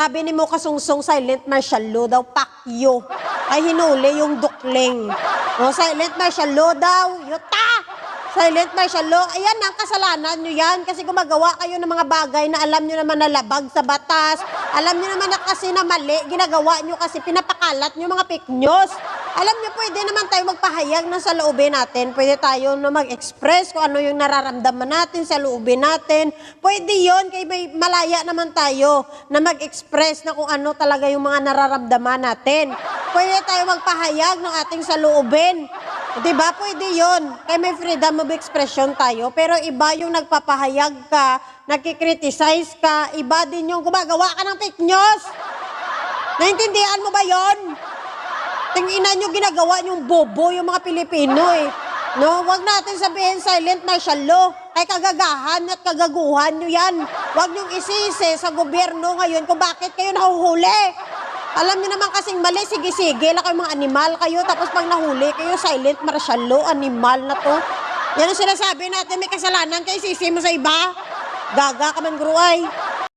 Sabi ni mo kasungsong silent martial law daw, pakyo. Ay hinuli yung dukling. O, silent martial law daw, yuta! Silent martial law, ayan ang kasalanan nyo yan kasi gumagawa kayo ng mga bagay na alam nyo naman na labag sa batas, alam nyo naman na kasi na mali, ginagawa nyo kasi pinapakalat nyo mga fake news. Alam nyo, pwede naman tayo magpahayag ng sa loobin natin, pwede tayo na mag-express kung ano yung nararamdaman natin sa loobin natin. Pwede yon kay may malaya naman tayo na mag-express na kung ano talaga yung mga nararamdaman natin. Pwede tayo magpahayag ng ating sa loobin. Diba? Pwede yun. Kaya may freedom of expression tayo. Pero iba yung nagpapahayag ka, nagkikriticize ka, iba din yung gumagawa ka ng fake news. Naintindihan mo ba yun? Tingnan nyo ginagawa yung bobo yung mga Pilipino eh. No, wag natin sabihin silent martial law. Ay kagagahan at kagaguhan nyo yan. Wag nyo isisi sa gobyerno ngayon kung bakit kayo nahuhuli. Alam niyo naman kasing mali, sige-sige lang kayo mga animal kayo, tapos pag nahuli kayo, silent martial law, animal na to. Yan ang sinasabi natin, may kasalanan kayo, sisi mo sa iba. Gaga ka man, gruay.